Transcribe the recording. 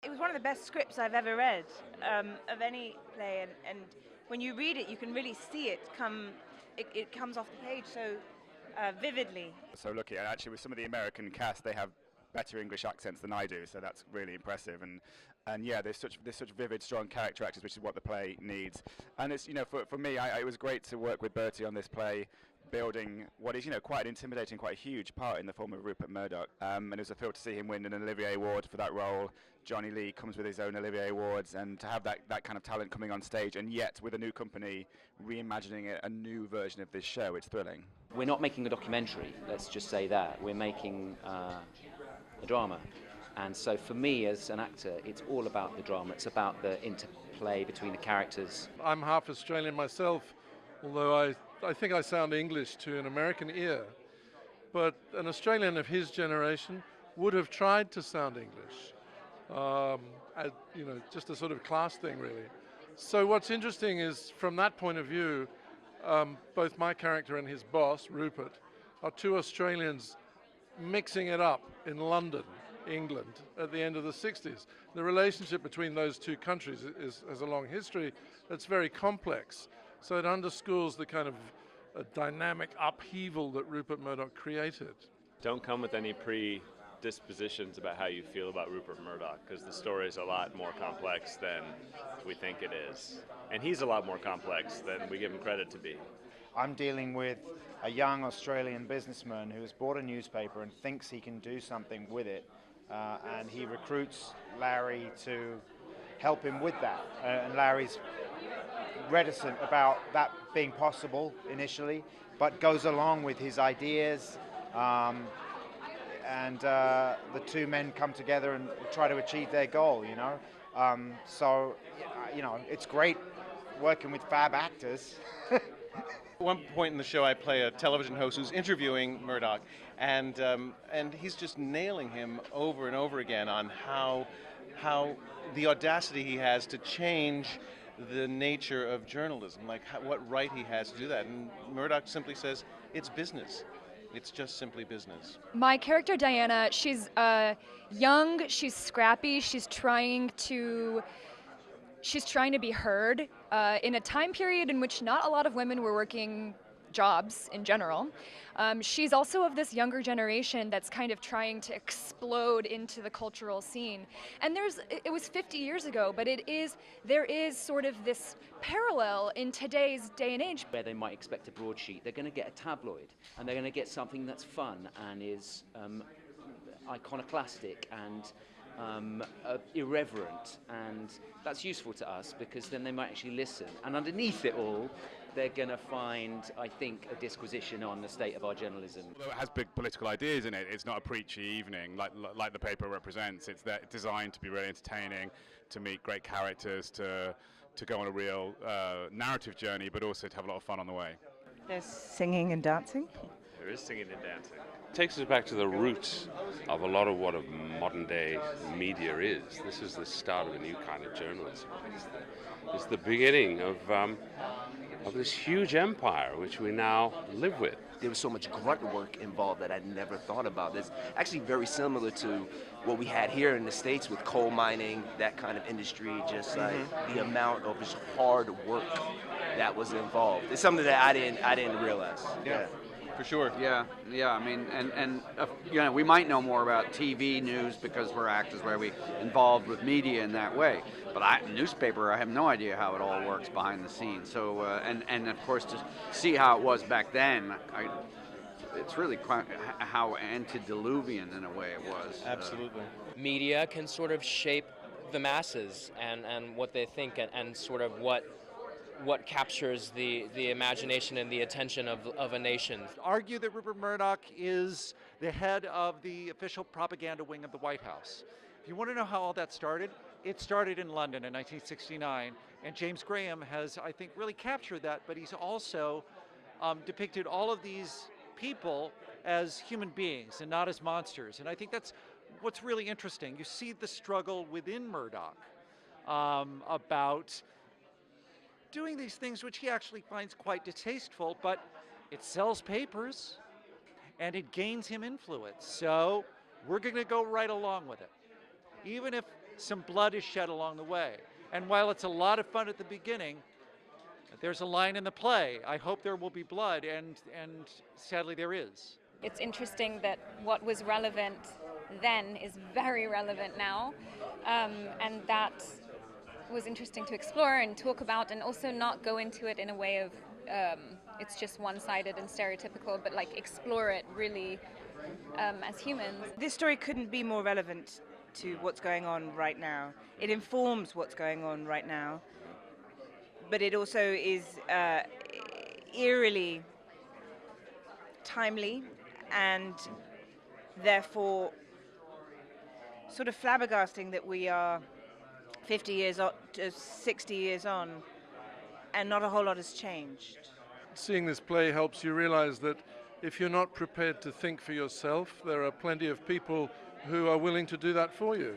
It was one of the best scripts I've ever read of any play, and when you read it, you can really see it come. It comes off the page so vividly. So lucky, and actually with some of the American cast, they have better English accents than I do, so that's really impressive. And yeah, there's such vivid, strong character actors, which is what the play needs. And it's for me, it was great to work with Bertie on this play, building what is quite an intimidating, quite a huge part in the form of Rupert Murdoch. And it was a thrill to see him win an Olivier Award for that role. Johnny Lee comes with his own Olivier Awards, and to have that kind of talent coming on stage, and yet with a new company reimagining a new version of this show, it's thrilling. We're not making a documentary, let's just say that. We're making a drama. And so for me as an actor, it's all about the drama. It's about the interplay between the characters. I'm half Australian myself, although I think I sound English to an American ear. But an Australian of his generation would have tried to sound English. Just a sort of class thing, really. So what's interesting is, from that point of view, both my character and his boss, Rupert, are two Australians mixing it up in London, England, at the end of the 60s. The relationship between those two countries has a long history that's very complex. So it underscores the kind of dynamic upheaval that Rupert Murdoch created. Don't come with any predispositions about how you feel about Rupert Murdoch, because the story is a lot more complex than we think it is. And he's a lot more complex than we give him credit to be. I'm dealing with a young Australian businessman who has bought a newspaper and thinks he can do something with it. And he recruits Larry to help him with that. And Larry's reticent about that being possible initially, but goes along with his ideas. And the two men come together and try to achieve their goal, it's great working with fab actors. At one point in the show, I play a television host who's interviewing Murdoch, and he's just nailing him over and over again on how the audacity he has to change the nature of journalism, like what right he has to do that. And Murdoch simply says, it's business. It's just simply business. My character, Diana, she's young, she's scrappy, she's trying to be heard in a time period in which not a lot of women were working jobs in general. She's also of this younger generation that's kind of trying to explode into the cultural scene. And it was 50 years ago, but there is sort of this parallel in today's day and age. Where they might expect a broadsheet, they're going to get a tabloid, and they're going to get something that's fun and is iconoclastic and irreverent, and that's useful to us because then they might actually listen. And underneath it all, they're going to find, I think, a disquisition on the state of our journalism. Although it has big political ideas in it, it's not a preachy evening like the paper represents. It's designed to be really entertaining, to meet great characters, to go on a real narrative journey, but also to have a lot of fun on the way. There's singing and dancing. There is singing and dancing. Takes us back to the roots of a lot of what a modern day media is. This is the start of a new kind of journalism. It's the beginning of this huge empire which we now live with. There was so much grunt work involved that I'd never thought about. It's actually very similar to what we had here in the States with coal mining, that kind of industry, just like the amount of just hard work that was involved. It's something that I didn't realize. Yeah. For sure. Yeah. I mean, and we might know more about TV news because we're actors, where we involved with media in that way. But newspaper, I have no idea how it all works behind the scenes. So, and of course, to see how it was back then, it's really quite how antediluvian in a way it was. Absolutely. Media can sort of shape the masses and what they think and sort of what captures the imagination and the attention of a nation. Argue that Rupert Murdoch is the head of the official propaganda wing of the White House. If you want to know how all that started, it started in London in 1969, and James Graham has, I think, really captured that, but he's also depicted all of these people as human beings and not as monsters, and I think that's what's really interesting. You see the struggle within Murdoch about doing these things which he actually finds quite distasteful, but it sells papers and it gains him influence. So we're going to go right along with it. Even if some blood is shed along the way. And while it's a lot of fun at the beginning, there's a line in the play, I hope there will be blood, and sadly there is. It's interesting that what was relevant then is very relevant now, and that was interesting to explore and talk about, and also not go into it in a way of it's just one-sided and stereotypical, but like explore it really as humans. This story couldn't be more relevant to what's going on right now. It informs what's going on right now, but it also is eerily timely and therefore sort of flabbergasting that we are 50 years on, 60 years on, and not a whole lot has changed. Seeing this play helps you realize that if you're not prepared to think for yourself, there are plenty of people who are willing to do that for you.